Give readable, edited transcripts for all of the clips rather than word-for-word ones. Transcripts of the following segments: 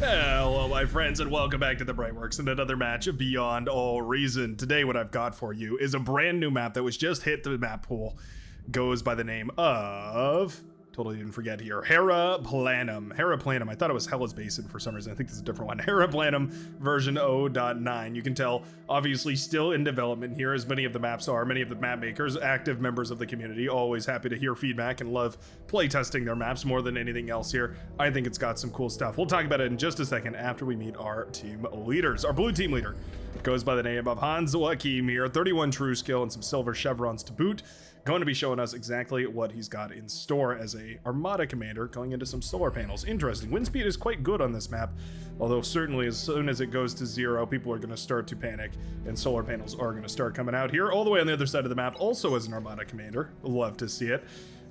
Hello, my friends, and welcome back to the Brightworks and another match of Beyond All Reason. Today, what I've got for you is a brand new map that was just hit the map pool. Goes by the name of... Totally didn't forget here. Heraplanum. Heraplanum. I thought it was Hellas Basin for some reason. I think this is a different one. Heraplanum version 0.9. You can tell, obviously, still in development here, as many of the maps are. Many of the map makers, active members of the community, always happy to hear feedback and love playtesting their maps more than anything else here. I think it's got some cool stuff. We'll talk about it in just a second after we meet our team leaders. Our blue team leader goes by the name of Hans Joachim here. 31 true skill and some silver chevrons to boot. Going to be showing us exactly what he's got in store as a Armada commander going into some solar panels. Interesting. Wind speed is quite good on this map, although certainly as soon as it goes to 0, people are going to start to panic, and solar panels are going to start coming out here. All the way on the other side of the map, also as an Armada commander, love to see it,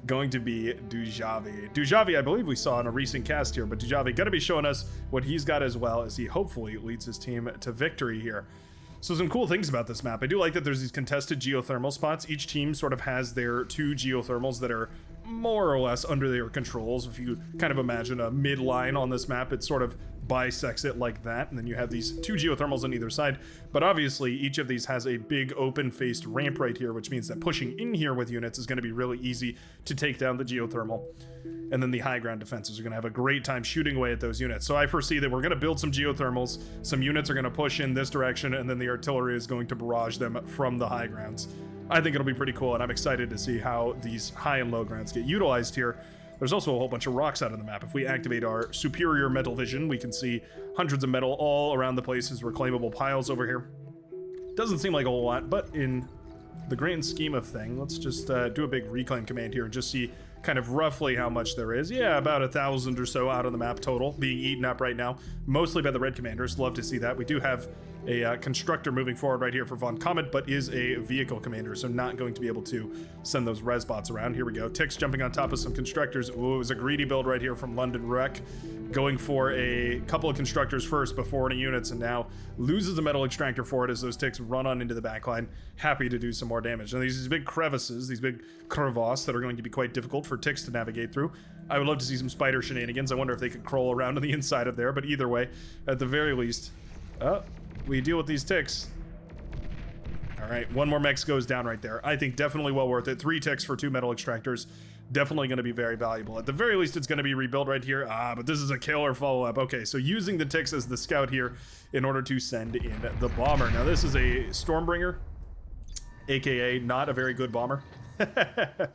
going to be Dujavi. Dujavi, I believe we saw in a recent cast here, but Dujavi going to be showing us what he's got as well as he hopefully leads his team to victory here. So some cool things about this map. I do like that there's these contested geothermal spots. Each team sort of has their 2 geothermals that are more or less under their controls. If you kind of imagine a midline on this map, it sort of bisects it like that. And then you have these 2 geothermals on either side. But obviously, each of these has a big open-faced ramp right here, which means that pushing in here with units is going to be really easy to take down the geothermal. And then the high ground defenses are going to have a great time shooting away at those units. So I foresee that we're going to build some geothermals, some units are going to push in this direction, and then the artillery is going to barrage them from the high grounds. I think it'll be pretty cool, and I'm excited to see how these high and low grounds get utilized here. There's also a whole bunch of rocks out on the map. If we activate our superior metal vision, we can see hundreds of metal all around the place as reclaimable piles over here. Doesn't seem like a whole lot, but in the grand scheme of things, let's just do a big reclaim command here and just see kind of roughly how much there is. Yeah, about 1,000 or so out on the map total, being eaten up right now, mostly by the red commanders. Love to see that. We do have a constructor moving forward right here for Von Comet, but is a vehicle commander, so not going to be able to send those res bots around. Here we go. Tix jumping on top of some constructors. Ooh, it was a greedy build right here from London Wreck, going for a couple of constructors first before any units, and now loses a metal extractor for it as those Tix run on into the backline, happy to do some more damage. Now these big crevices, these big crevasses that are going to be quite difficult for Tix to navigate through. I would love to see some spider shenanigans. I wonder if they could crawl around on the inside of there, but either way, at the very least, we deal with these ticks. All right, one more mech goes down right there. I think definitely well worth it. 3 ticks for 2 metal extractors. Definitely going to be very valuable. At the very least, it's going to be rebuilt right here. But this is a killer follow-up. Okay, so using the ticks as the scout here in order to send in the bomber. Now, this is a Stormbringer, aka not a very good bomber. Yeah,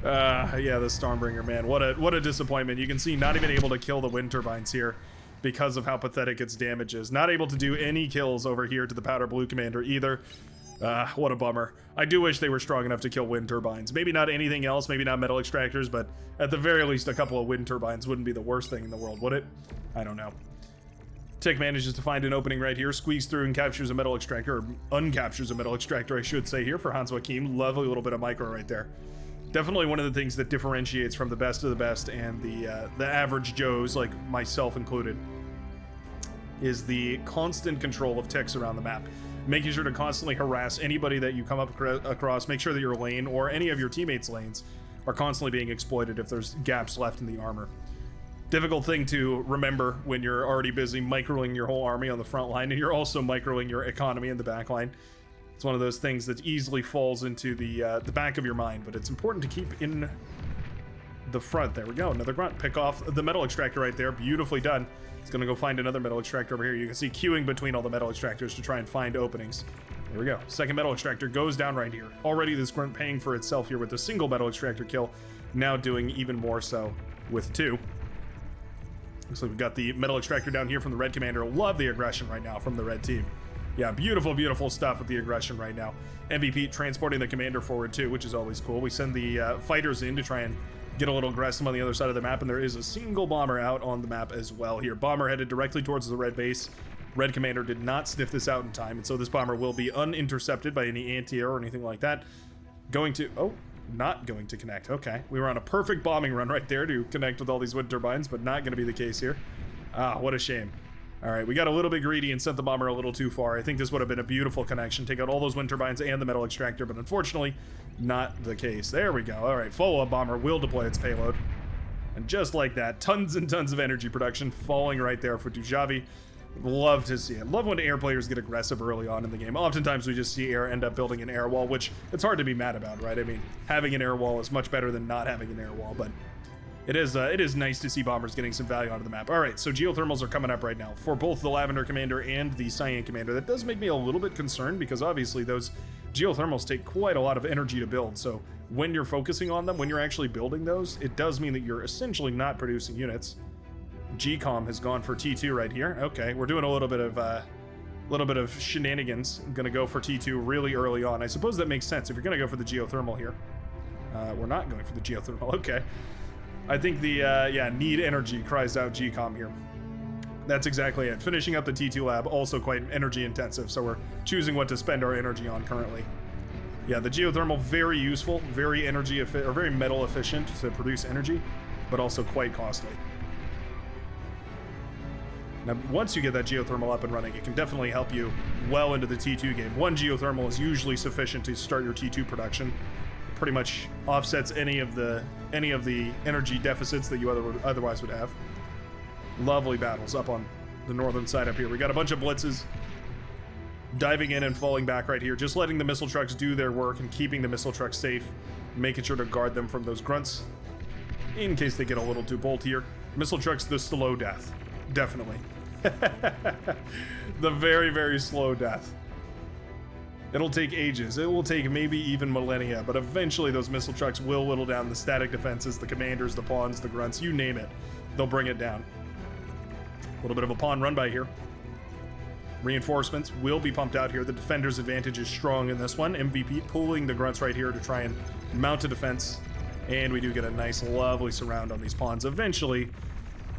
the Stormbringer, man. What a disappointment. You can see not even able to kill the wind turbines here because of how pathetic its damage is. Not able to do any kills over here to the powder blue commander either. What a bummer. I do wish they were strong enough to kill wind turbines. Maybe not anything else, maybe not metal extractors, but at the very least a couple of wind turbines wouldn't be the worst thing in the world, would it? I don't know. Tick manages to find an opening right here, squeeze through and captures a metal extractor, or uncaptures a metal extractor, I should say here, for Hans Joachim. Lovely little bit of micro right there. Definitely one of the things that differentiates from the best of the best and the average Joes, like myself included, is the constant control of ticks around the map. Making sure to constantly harass anybody that you come up across, make sure that your lane or any of your teammates' lanes are constantly being exploited if there's gaps left in the armor. Difficult thing to remember when you're already busy microing your whole army on the front line and you're also microing your economy in the back line. It's one of those things that easily falls into the back of your mind, but it's important to keep in the front. There we go, another grunt. Pick off the metal extractor right there, beautifully done. It's gonna go find another metal extractor over here. You can see queuing between all the metal extractors to try and find openings. There we go, second metal extractor goes down right here. Already this grunt paying for itself here with a single metal extractor kill, now doing even more so with 2. Looks like we've got the metal extractor down here from the red commander. Love the aggression right now from the red team. Yeah, beautiful, beautiful stuff with the aggression right now. MVP transporting the commander forward too, which is always cool. We send the fighters in to try and get a little aggressive on the other side of the map, and there is a single bomber out on the map as well here. Bomber headed directly towards the red base. Red commander did not sniff this out in time, and so this bomber will be unintercepted by any anti-air or anything like that. Not going to connect. Okay, we were on a perfect bombing run right there to connect with all these wind turbines, but not going to be the case here. What a shame. All right, we got a little bit greedy and sent the bomber a little too far. I think this would have been a beautiful connection. Take out all those wind turbines and the metal extractor, but unfortunately, not the case. There we go. All right, follow-up bomber will deploy its payload. And just like that, tons and tons of energy production falling right there for Dujavi. Love to see it. Love when air players get aggressive early on in the game. Oftentimes we just see air end up building an air wall, which it's hard to be mad about, right? I mean, having an air wall is much better than not having an air wall, but it is nice to see bombers getting some value onto the map. All right, so geothermals are coming up right now for both the Lavender Commander and the Cyan Commander. That does make me a little bit concerned because obviously those geothermals take quite a lot of energy to build. So when you're focusing on them, when you're actually building those, it does mean that you're essentially not producing units. GCOM has gone for T2 right here. Okay, we're doing a little bit of shenanigans. I'm gonna go for T2 really early on. I suppose that makes sense if you're gonna go for the geothermal here. We're not going for the geothermal. Okay. I think the need energy cries out GCOM here. That's exactly it. Finishing up the T2 lab, also quite energy intensive, so we're choosing what to spend our energy on currently. Yeah, the geothermal, very useful, very energy efficient, or very metal efficient to produce energy, but also quite costly. Now, once you get that geothermal up and running, it can definitely help you well into the T2 game. One geothermal is usually sufficient to start your T2 production. It pretty much offsets any of the energy deficits that you otherwise would have. Lovely battles up on the northern side up here. We got a bunch of blitzes diving in and falling back right here, just letting the missile trucks do their work and keeping the missile trucks safe, making sure to guard them from those grunts in case they get a little too boltier. Missile trucks, the slow death. Definitely. The very, very slow death. It'll take ages. It will take maybe even millennia, but eventually those missile trucks will whittle down the static defenses, the commanders, the pawns, the grunts, you name it. They'll bring it down. A little bit of a pawn run by here. Reinforcements will be pumped out here. The defender's advantage is strong in this one. MVP pulling the grunts right here to try and mount a defense. And we do get a nice, lovely surround on these pawns. Eventually,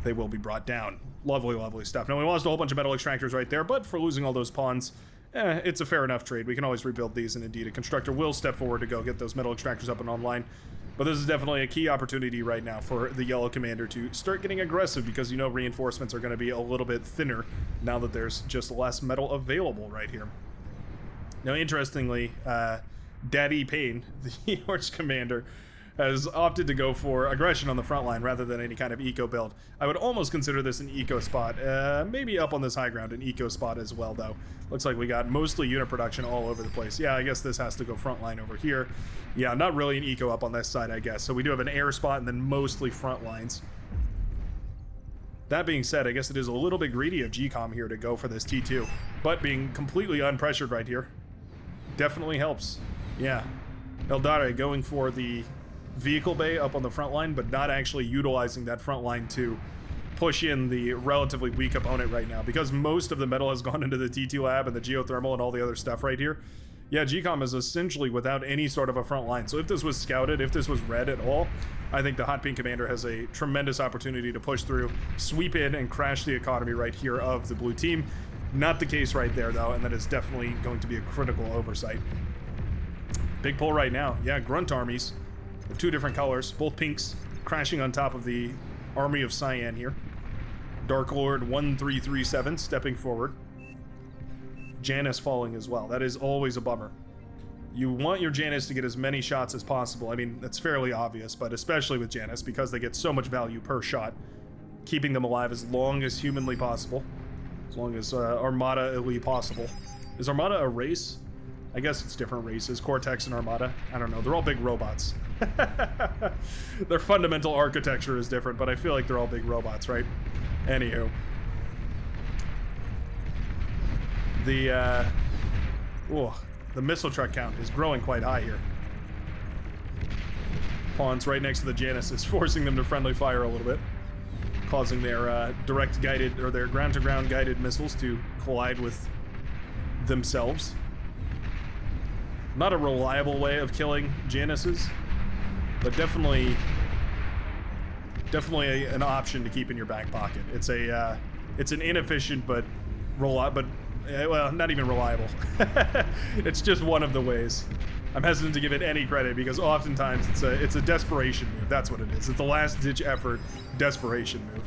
they will be brought down. Lovely, lovely stuff. Now, we lost a whole bunch of metal extractors right there, but for losing all those pawns, it's a fair enough trade. We can always rebuild these, and indeed, a constructor will step forward to go get those metal extractors up and online. But this is definitely a key opportunity right now for the yellow commander to start getting aggressive because you know reinforcements are going to be a little bit thinner now that there's just less metal available right here. Now, interestingly, Daddy Payne, the orange commander, has opted to go for aggression on the front line rather than any kind of eco build. I would almost consider this an eco spot. Maybe up on this high ground, an eco spot as well, though. Looks like we got mostly unit production all over the place. Yeah, I guess this has to go front line over here. Yeah, not really an eco up on this side, I guess. So we do have an air spot and then mostly front lines. That being said, I guess it is a little bit greedy of GCOM here to go for this T2, but being completely unpressured right here definitely helps. Yeah, Eldare going for the vehicle bay up on the front line, but not actually utilizing that front line to push in the relatively weak opponent right now, because most of the metal has gone into the T2 lab and the geothermal and all the other stuff right here. Yeah, GCOM is essentially without any sort of a front line. So if this was scouted, if this was red at all, I think the Hot Pink Commander has a tremendous opportunity to push through, sweep in, and crash the economy right here of the blue team. Not the case right there, though, and that is definitely going to be a critical oversight. Big pull right now. Yeah, grunt armies of two different colors, both pinks, crashing on top of the army of Cyan here. Dark Lord 1337 stepping forward. Janus falling as well. That is always a bummer. You want your Janus to get as many shots as possible. I mean, that's fairly obvious, but especially with Janus, because they get so much value per shot, keeping them alive as long as humanly possible, as long as Armada-ly possible. Is Armada a race? I guess it's different races. Cortex and Armada. I don't know. They're all big robots. Their fundamental architecture is different, but I feel like they're all big robots, right? Anywho. The missile truck count is growing quite high here. Pawns right next to the Janus is forcing them to friendly fire a little bit, causing their direct guided, or their ground-to-ground guided missiles to collide with themselves. Not a reliable way of killing Januses, but definitely an option to keep in your back pocket. It's an inefficient but well, not even reliable. It's just one of the ways. I'm hesitant to give it any credit because oftentimes it's a desperation move. That's what it is. It's a last-ditch effort desperation move.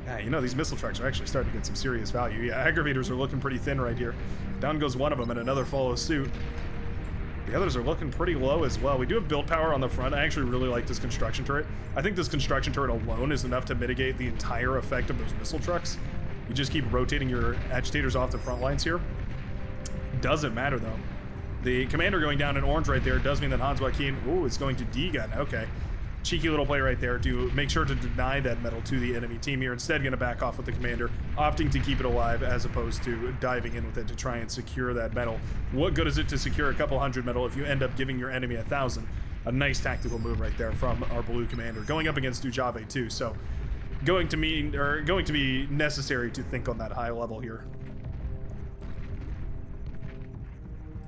Yeah, you know, these missile trucks are actually starting to get some serious value. Yeah, aggravators are looking pretty thin right here. Down goes one of them and another follows suit. The others are looking pretty low as well. We do have build power on the front. I actually really like this construction turret. I think this construction turret alone is enough to mitigate the entire effect of those missile trucks. You just keep rotating your agitators off the front lines here. Doesn't matter though. The commander going down in orange right there does mean that Hans Joachim, ooh, is going to D-gun. Okay. Cheeky little play right there to make sure to deny that metal to the enemy team here. Instead, going to back off with the commander, opting to keep it alive as opposed to diving in with it to try and secure that metal. What good is it to secure a couple hundred metal if you end up giving your enemy 1,000? A nice tactical move right there from our blue commander, going up against Dujave too. So, going to be necessary to think on that high level here.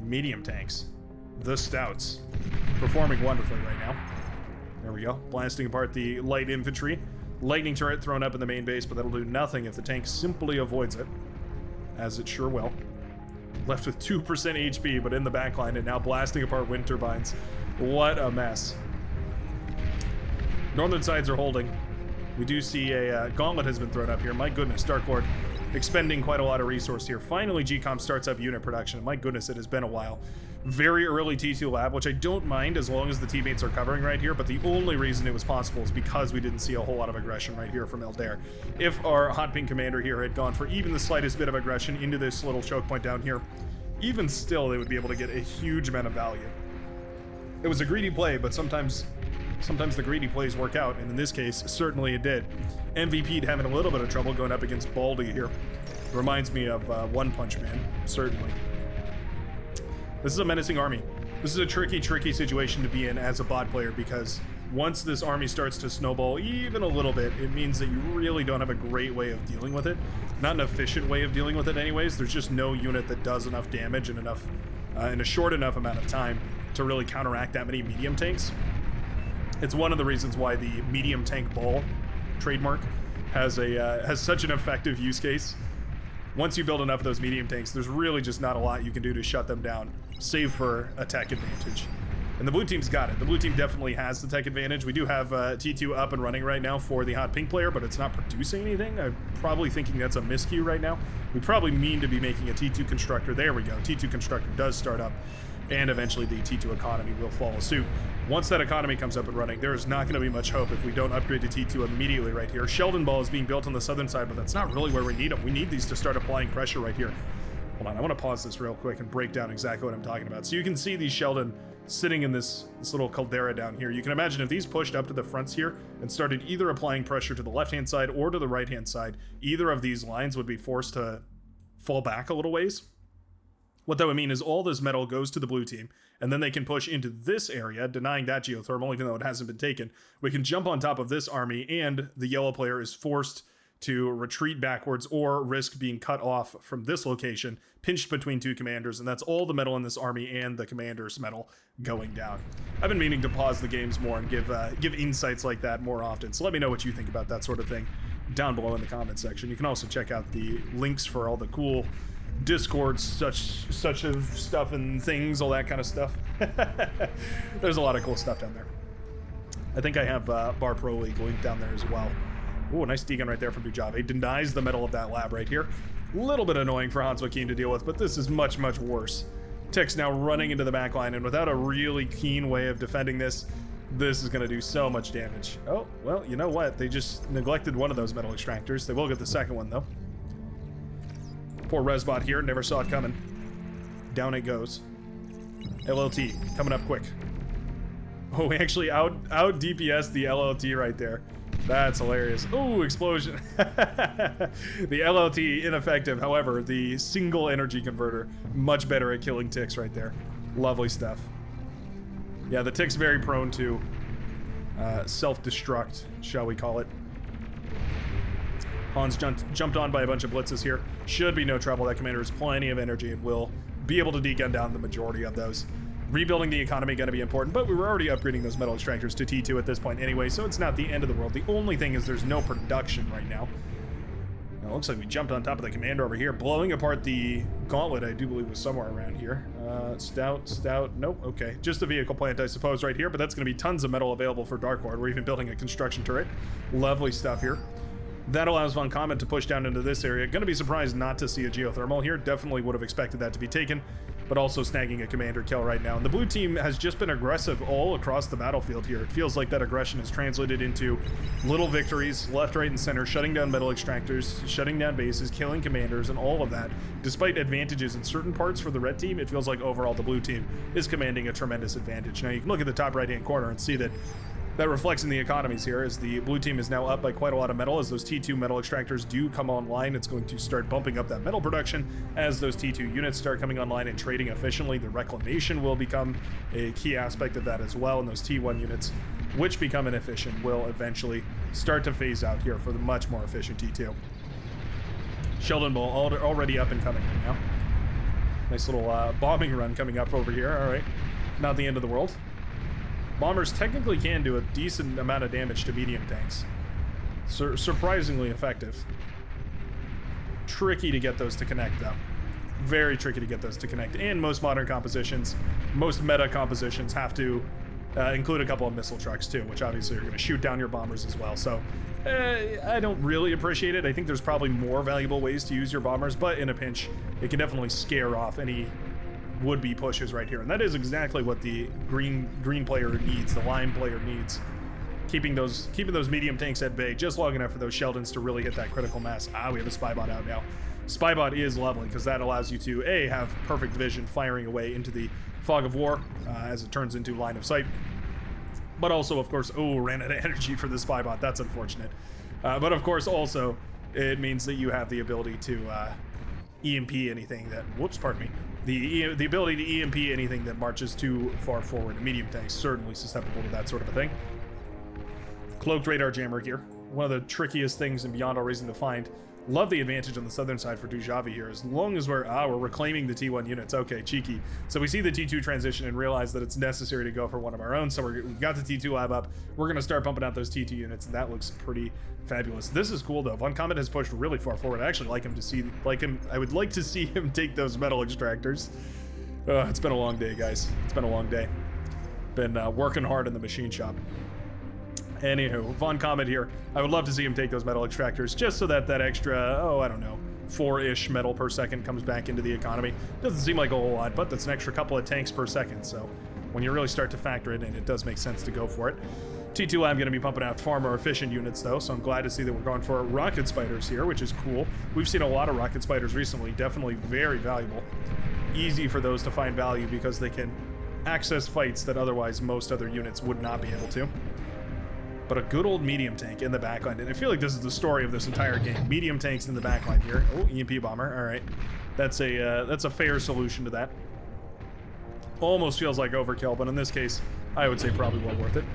Medium tanks, the Stouts, performing wonderfully right now. There we go, blasting apart the light infantry. Lightning turret thrown up in the main base, but that'll do nothing if the tank simply avoids it, as it sure will. Left with 2% HP, but in the backline, and now blasting apart wind turbines. What a mess. Northern sides are holding. We do see a gauntlet has been thrown up here. My goodness, Dark Lord expending quite a lot of resource here. Finally, GCOM starts up unit production. My goodness, it has been a while. Very early T2 lab, which I don't mind as long as the teammates are covering right here, but the only reason it was possible is because we didn't see a whole lot of aggression right here from Eldair. If our Hot Pink commander here had gone for even the slightest bit of aggression into this little choke point down here, even still they would be able to get a huge amount of value. It was a greedy play, but sometimes the greedy plays work out, and in this case, certainly it did. MVP'd having a little bit of trouble going up against Baldy here. Reminds me of One Punch Man, certainly. This is a menacing army. This is a tricky situation to be in as a bot player, because once this army starts to snowball even a little bit, it means that you really don't have a great way of dealing with it. Not an efficient way of dealing with it anyways. There's just no unit that does enough damage in a short enough amount of time to really counteract that many medium tanks. It's one of the reasons why the medium tank ball trademark has such an effective use case. Once you build enough of those medium tanks, there's really just not a lot you can do to shut them down, save for a tech advantage. And the blue team's got it. The blue team definitely has the tech advantage. We do have T2 up and running right now for the Hot Pink player, but it's not producing anything. I'm probably thinking that's a miscue right now. We probably mean to be making a T2 constructor. There we go. T2 constructor does start up, and eventually the T2 economy will follow suit. Once that economy comes up and running, there is not going to be much hope if we don't upgrade to T2 immediately right here. Sheldon Ball is being built on the southern side, but that's not really where we need them. We need these to start applying pressure right here. Hold on, I want to pause this real quick and break down exactly what I'm talking about. So you can see these Sheldon sitting in this little caldera down here. You can imagine if these pushed up to the fronts here and started either applying pressure to the left-hand side or to the right-hand side, either of these lines would be forced to fall back a little ways. What that would mean is all this metal goes to the blue team, and then they can push into this area, denying that geothermal, even though it hasn't been taken. We can jump on top of this army, and the yellow player is forced to retreat backwards or risk being cut off from this location, pinched between two commanders, and that's all the metal in this army and the commander's metal going down. I've been meaning to pause the games more and give insights like that more often, so let me know what you think about that sort of thing down below in the comment section. You can also check out the links for all the cool Discord, such of stuff and things, all that kind of stuff. There's a lot of cool stuff down there. I think I have Bar Pro League linked down there as well. Ooh, nice D-gun right there from Dujave. Denies the metal of that lab right here. A little bit annoying for Hans Joachim to deal with, but this is much worse. Tick's now running into the backline, and without a really keen way of defending this is going to do so much damage. Oh, well, you know what? They just neglected one of those metal extractors. They will get the second one, though. Poor Resbot here, never saw it coming. Down it goes. LLT, coming up quick. Oh, we actually out DPS the LLT right there. That's hilarious. Ooh, explosion. The LLT ineffective. However, the single energy converter, much better at killing ticks right there. Lovely stuff. Yeah, the tick's very prone to self-destruct, shall we call it. Hans jumped on by a bunch of blitzes here. Should be no trouble. That commander has plenty of energy and will be able to de-gun down the majority of those. Rebuilding the economy going to be important, but we were already upgrading those metal extractors to T2 at this point anyway, so it's not the end of the world. The only thing is there's no production right now. Now, it looks like we jumped on top of the commander over here, blowing apart the gauntlet, I do believe was somewhere around here. Stout, nope, okay. Just a vehicle plant, I suppose, right here, but that's going to be tons of metal available for Dark Lord. We're even building a construction turret. Lovely stuff here. That allows Von Comet to push down into this area. Gonna be surprised not to see a geothermal here. Definitely would have expected that to be taken. but also snagging a commander kill right now. And the blue team has just been aggressive all across the battlefield here. It feels like that aggression is translated into little victories, left, right, and center, shutting down metal extractors, shutting down bases, killing commanders, and all of that. Despite advantages in certain parts for the red team, it feels like overall the blue team is commanding a tremendous advantage. Now you can look at the top right-hand corner and see that reflects in the economies here, as the blue team is now up by quite a lot of metal. As those T2 metal extractors do come online, it's going to start bumping up that metal production. As those T2 units start coming online and trading efficiently, the reclamation will become a key aspect of that as well, and those T1 units, which become inefficient, will eventually start to phase out here for the much more efficient T2. Sheldon Ball already up and coming right now. Nice little bombing run coming up over here. All right, not the end of the world. Bombers technically can do a decent amount of damage to medium tanks. Surprisingly effective. Tricky to get those to connect, though. Very tricky to get those to connect. And most modern compositions, most meta compositions, have to include a couple of missile trucks, too, which obviously are going to shoot down your bombers as well. So I don't really appreciate it. I think there's probably more valuable ways to use your bombers, but in a pinch, it can definitely scare off any would-be pushes right here, and that is exactly what the green player needs, the lime player needs. Keeping those medium tanks at bay just long enough for those Sheldons to really hit that critical mass. We have a Spybot out now. Spybot is lovely because that allows you to have perfect vision firing away into the fog of war as it turns into line of sight. But also, of course, ran out of energy for the Spybot. That's unfortunate. But of course, also it means that you have the ability to EMP anything that, pardon me. The ability to EMP anything that marches too far forward. A medium tank certainly susceptible to that sort of a thing. Cloaked radar jammer gear. One of the trickiest things in Beyond All Reason to find. Love the advantage on the southern side for Dujavi here. As long as we're reclaiming the T1 units. Okay, cheeky. So we see the T2 transition and realize that it's necessary to go for one of our own. So we've got the T2 lab up. We're going to start pumping out those T2 units, and that looks pretty fabulous. This is cool, though. Von Comet has pushed really far forward. I actually I would like to see him take those metal extractors. It's been a long day, guys. It's been a long day. Been working hard in the machine shop. Anywho, Von Comet here. I would love to see him take those metal extractors just so that extra, I don't know, 4-ish metal per second comes back into the economy. Doesn't seem like a whole lot, but that's an extra couple of tanks per second. So when you really start to factor it in, it does make sense to go for it. T2 I'm going to be pumping out far more efficient units, though, so I'm glad to see that we're going for rocket spiders here, which is cool. We've seen a lot of rocket spiders recently, definitely very valuable. Easy for those to find value because they can access fights that otherwise most other units would not be able to. But a good old medium tank in the backline, and I feel like this is the story of this entire game. Medium tanks in the backline here. EMP bomber. All right, that's a fair solution to that. Almost feels like overkill, but in this case, I would say probably well worth it.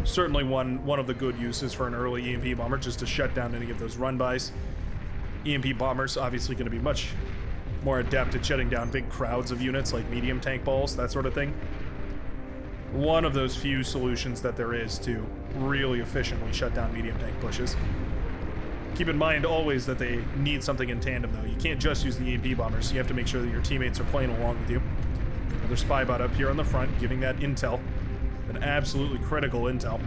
Certainly one of the good uses for an early EMP bomber, just to shut down any of those run-bys. EMP bombers obviously going to be much more adept at shutting down big crowds of units like medium tank balls, that sort of thing. One of those few solutions that there is to really efficiently shut down medium tank pushes. Keep in mind always that they need something in tandem, though. You can't just use the EMP bombers. You have to make sure that your teammates are playing along with you. Another Spybot up here on the front, giving that intel. An absolutely critical intel.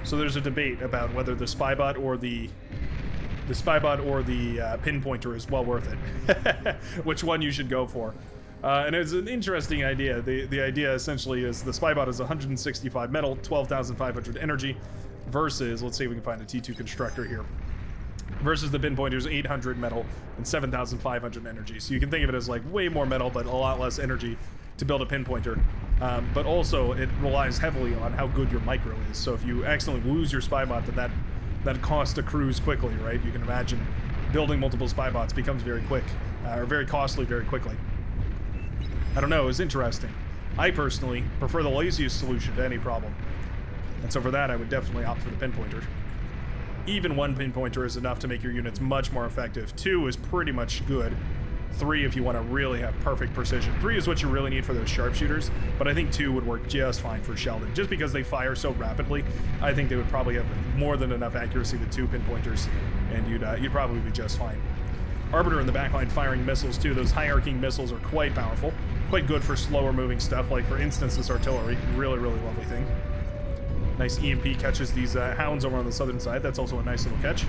So there's a debate about whether the Spybot or the pinpointer is well worth it. Which one you should go for. And it's an interesting idea. The idea essentially is the Spybot is 165 metal, 12,500 energy, versus, let's see if we can find a T2 constructor here, versus the pinpointer's 800 metal and 7,500 energy. So you can think of it as like way more metal, but a lot less energy to build a pinpointer. But also it relies heavily on how good your micro is. So if you accidentally lose your Spybot, then that cost accrues quickly, right? You can imagine building multiple Spybots becomes very quick, or very costly very quickly. I don't know, it was interesting. I personally prefer the laziest solution to any problem. And so for that, I would definitely opt for the pinpointer. Even one pinpointer is enough to make your units much more effective. 2 is pretty much good. 3 if you want to really have perfect precision. 3 is what you really need for those sharpshooters, but I think 2 would work just fine for Sheldon. Just because they fire so rapidly, I think they would probably have more than enough accuracy with 2 pinpointers, and you'd probably be just fine. Arbiter in the backline firing missiles too. Those high-arcing missiles are quite powerful. Quite good for slower moving stuff, like for instance this artillery. Really, really lovely thing. Nice EMP catches these hounds over on the southern side. That's also a nice little catch.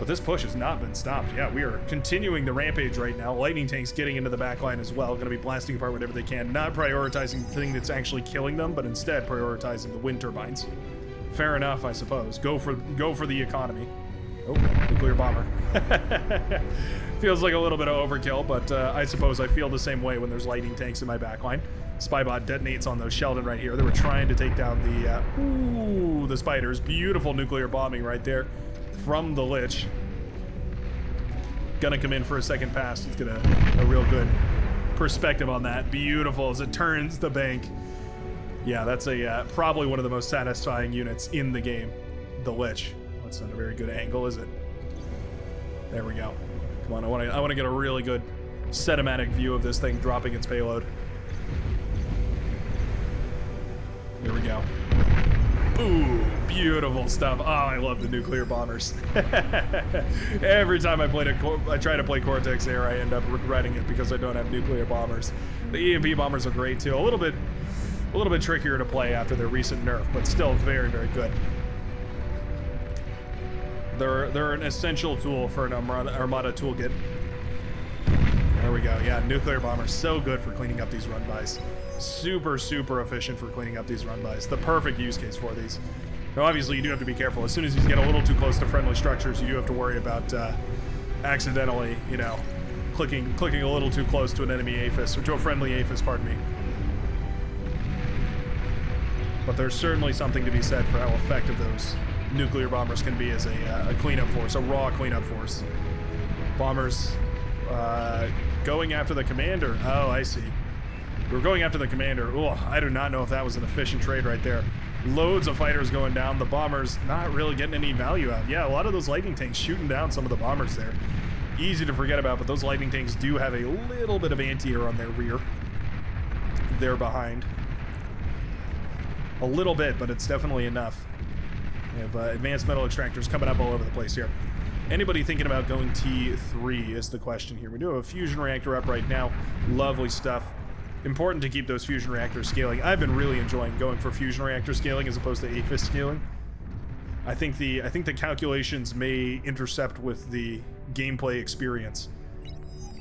But this push has not been stopped. Yeah, we are continuing the rampage right now. Lightning tanks getting into the back line as well. Going to be blasting apart whatever they can. Not prioritizing the thing that's actually killing them, but instead prioritizing the wind turbines. Fair enough, I suppose. Go for the economy. Oh, nuclear bomber. Feels like a little bit of overkill, but I suppose I feel the same way when there's lightning tanks in my backline. Spybot detonates on those Sheldon right here. They were trying to take down the spiders. Beautiful nuclear bombing right there from the Lich. Gonna come in for a second pass. He's gonna a real good perspective on that. Beautiful as it turns the bank. Yeah, that's a probably one of the most satisfying units in the game. The Lich. That's not a very good angle, is it? There we go. Come on, I want to get a really good cinematic view of this thing dropping its payload. Here we go. Ooh, beautiful stuff. Oh, I love the nuclear bombers. Every time I try to play Cortex Air, I end up regretting it because I don't have nuclear bombers. The EMP bombers are great too. A little bit trickier to play after their recent nerf, but still very, very good. They're an essential tool for an Armada toolkit. There we go. Yeah, nuclear bombers, so good for cleaning up these run-bys. Super, super efficient for cleaning up these run-bys. The perfect use case for these. Now, obviously, you do have to be careful. As soon as you get a little too close to friendly structures, you do have to worry about accidentally, you know, clicking a little too close to an enemy APHIS, or to a friendly APHIS, pardon me. But there's certainly something to be said for how effective those nuclear bombers can be as a cleanup force, a raw cleanup force. Bombers going after the commander. Oh, I see. We're going after the commander. Oh, I do not know if that was an efficient trade right there. Loads of fighters going down. The bombers not really getting any value out. Yeah, a lot of those lightning tanks shooting down some of the bombers there. Easy to forget about, but those lightning tanks do have a little bit of anti-air on their rear. They're behind. A little bit, but it's definitely enough. We have advanced metal extractors coming up all over the place here. Anybody thinking about going T3 is the question here. We do have a fusion reactor up right now. Lovely stuff. Important to keep those fusion reactors scaling. I've been really enjoying going for fusion reactor scaling as opposed to APHIS scaling. I think the calculations may intercept with the gameplay experience.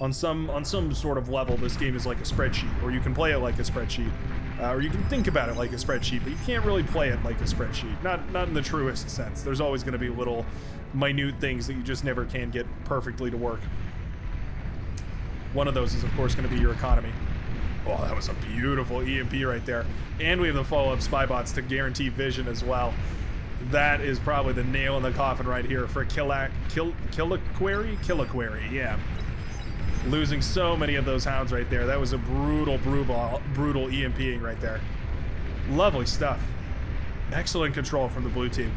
On some sort of level, this game is like a spreadsheet, or you can play it like a spreadsheet, or you can think about it like a spreadsheet, but you can't really play it like a spreadsheet. Not in the truest sense. There's always going to be little minute things that you just never can get perfectly to work. One of those is, of course, going to be your economy. Oh, that was a beautiful EMP right there. And we have the follow-up spy bots to guarantee vision as well. That is probably the nail in the coffin right here for Killaquary, yeah. Losing so many of those hounds right there. That was a brutal EMPing right there. Lovely stuff. Excellent control from the blue team.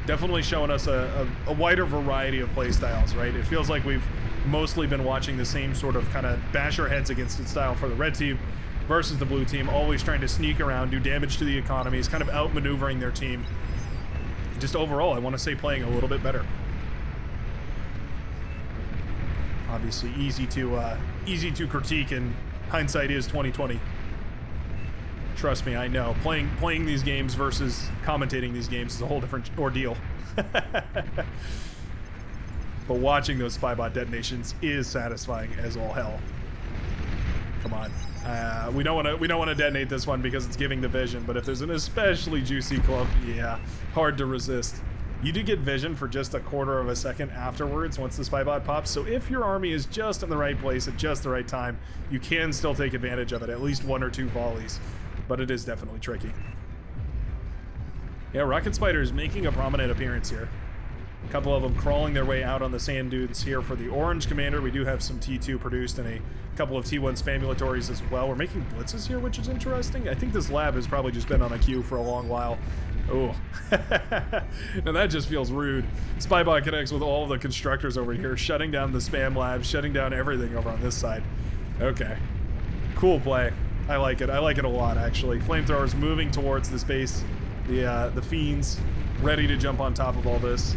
Definitely showing us a wider variety of playstyles, right? It feels like we've mostly been watching the same sort of kind of bash our heads against it style for the red team versus the blue team, always trying to sneak around, do damage to the economies, kind of outmaneuvering their team. Just overall, I want to say playing a little bit better. Obviously, easy to critique, and hindsight is 2020. Trust me, I know. Playing these games versus commentating these games is a whole different ordeal. But watching those spybot detonations is satisfying as all hell. Come on. We don't want to detonate this one because it's giving the vision, but if there's an especially juicy clump, yeah, hard to resist. You do get vision for just a quarter of a second afterwards once the spybot pops, so if your army is just in the right place at just the right time, you can still take advantage of it, at least one or two volleys, but it is definitely tricky. Yeah, Rocket Spider is making a prominent appearance here. A couple of them crawling their way out on the sand dunes here for the orange commander. We do have some T2 produced and a couple of T1 spamulatories as well. We're making blitzes here, which is interesting. I think this lab has probably just been on a queue for a long while. Oh, and that just feels rude. Spybot connects with all of the constructors over here, shutting down the spam labs, shutting down everything over on this side. Okay, cool play. I like it. I like it a lot, actually. Flamethrowers moving towards this base. The fiends ready to jump on top of all this.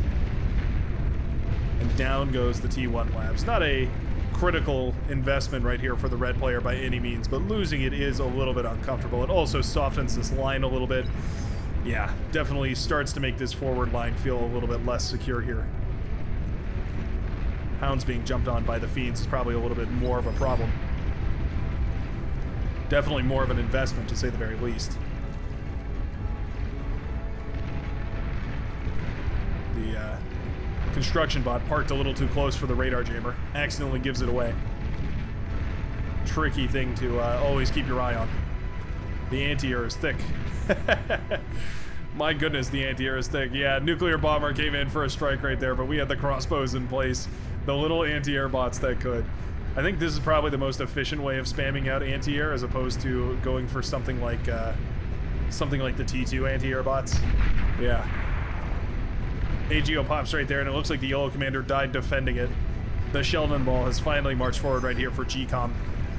And down goes the T1 labs. Not a critical investment right here for the red player by any means, but losing it is a little bit uncomfortable. It also softens this line a little bit. Yeah, definitely starts to make this forward line feel a little bit less secure here. Hounds being jumped on by the Fiends is probably a little bit more of a problem. Definitely more of an investment, to say the very least. The construction bot parked a little too close for the radar jammer. Accidentally gives it away. Tricky thing to always keep your eye on. The anti-air is thick. My goodness, the anti-air is thick. Yeah, nuclear bomber came in for a strike right there, but we had the crossbows in place. The little anti-air bots that could. I think this is probably the most efficient way of spamming out anti-air, as opposed to going for something like the T2 anti-air bots. Yeah. AGO pops right there, and it looks like the yellow commander died defending it. The Sheldon ball has finally marched forward right here for GCOM,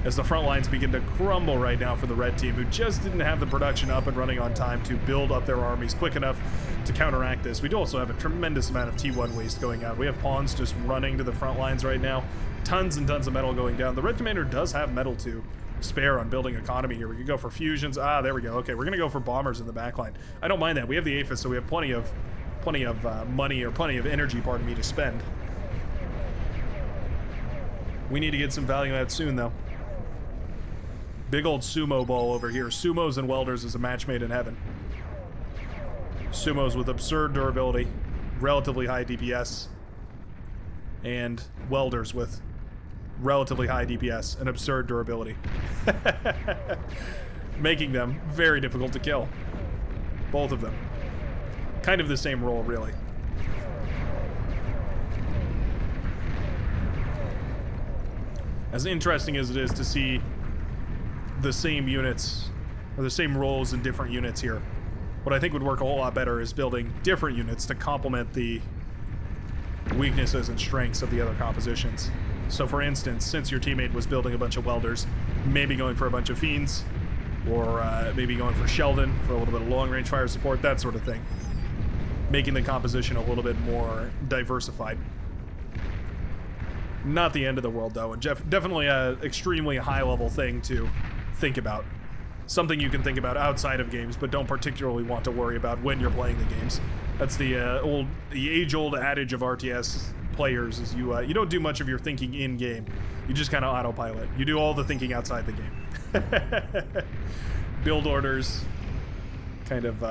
as the front lines begin to crumble right now for the red team, who just didn't have the production up and running on time to build up their armies quick enough to counteract this. We do also have a tremendous amount of T1 waste going out. We have pawns just running to the front lines right now. Tons and tons of metal going down. The red commander does have metal to spare on building economy here. We could go for fusions. Ah, there we go. Okay, we're gonna go for bombers in the back line. I don't mind that. We have the APHIS, so we have plenty of money, or plenty of energy, pardon me, to spend. We need to get some value out soon, though. Big old sumo ball over here. Sumos and welders is a match made in heaven. Sumos with absurd durability, relatively high DPS, and welders with relatively high DPS and absurd durability. Making them very difficult to kill. Both of them. Kind of the same role, really. As interesting as it is to see the same units, or the same roles in different units here, what I think would work a whole lot better is building different units to complement the weaknesses and strengths of the other compositions. So for instance, since your teammate was building a bunch of welders, maybe going for a bunch of fiends, or maybe going for Sheldon for a little bit of long-range fire support, that sort of thing. Making the composition a little bit more diversified. Not the end of the world, though, and definitely an extremely high-level thing to think about. Something you can think about outside of games, but don't particularly want to worry about when you're playing the games. That's the age-old adage of RTS players: is you don't do much of your thinking in game. You just kind of autopilot. You do all the thinking outside the game. Build orders, kind of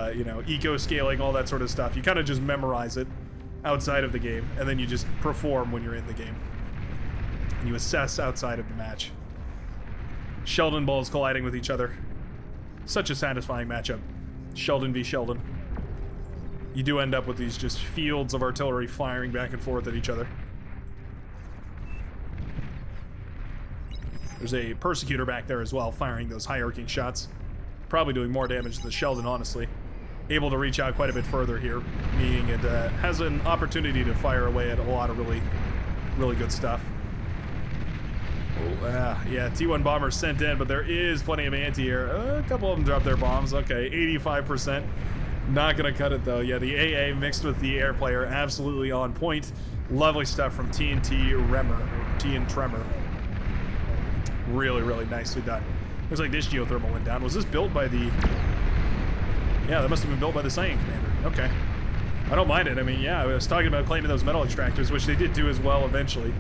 eco scaling, all that sort of stuff. You kind of just memorize it outside of the game, and then you just perform when you're in the game. And you assess outside of the match. Sheldon balls colliding with each other. Such a satisfying matchup. Sheldon v. Sheldon. You do end up with these just fields of artillery firing back and forth at each other. There's a Persecutor back there as well, firing those high-arcing shots. Probably doing more damage than the Sheldon, honestly. Able to reach out quite a bit further here, meaning it has an opportunity to fire away at a lot of really, really good stuff. Yeah, T1 bombers sent in, but there is plenty of anti-air. A couple of them dropped their bombs. Okay, 85%. Not gonna cut it, though. Yeah, the AA mixed with the air player, absolutely on point. Lovely stuff from TNT Tremor. Really, really nicely done. Looks like this geothermal went down. Was this built by the... Yeah, that must have been built by the Cyan Commander. Okay. I don't mind it. I mean, yeah, I was talking about claiming those metal extractors, which they did do as well eventually.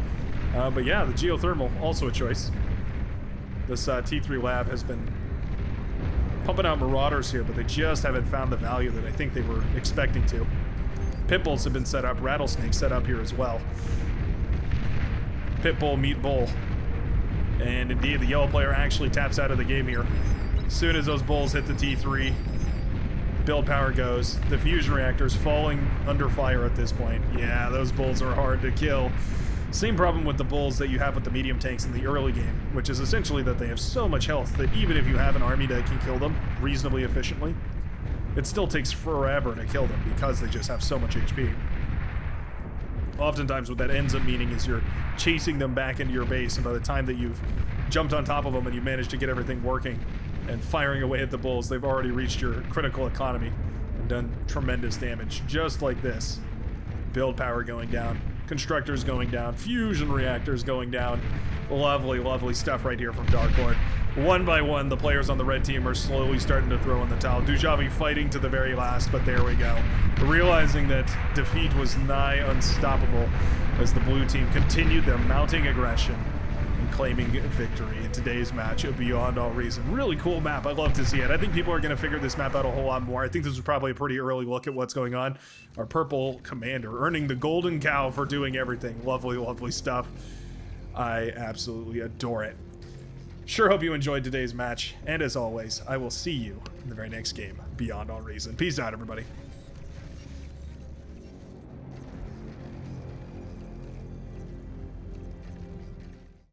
But yeah, the geothermal, also a choice. This T3 lab has been pumping out marauders here, but they just haven't found the value that I think they were expecting to. Pitbulls have been set up, rattlesnakes set up here as well. Pitbull, meet bull. And indeed, the yellow player actually taps out of the game here. As soon as those bulls hit the T3, build power goes. The fusion reactor's falling under fire at this point. Yeah, those bulls are hard to kill. Same problem with the bulls that you have with the medium tanks in the early game, which is essentially that they have so much health that even if you have an army that can kill them reasonably efficiently, it still takes forever to kill them because they just have so much HP. Oftentimes what that ends up meaning is you're chasing them back into your base, and by the time that you've jumped on top of them and you managed to get everything working and firing away at the bulls, they've already reached your critical economy and done tremendous damage, just like this. Build power going down. Constructors going down, fusion reactors going down, Lovely, lovely stuff right here from Dark Lord. One by one, the players on the red team are slowly starting to throw in the towel. Dujavi fighting to the very last, but there we go. Realizing that defeat was nigh unstoppable as the blue team continued their mounting aggression and claiming victory in today's match of Beyond All Reason. Really cool map. I love to see it. I think people are going to figure this map out a whole lot more. I think this was probably a pretty early look at what's going on. Our purple commander earning the golden cow for doing everything. Lovely, lovely stuff. I absolutely adore it. Sure hope you enjoyed today's match, and as always, I will see you in the very next game, Beyond All Reason. Peace out, everybody.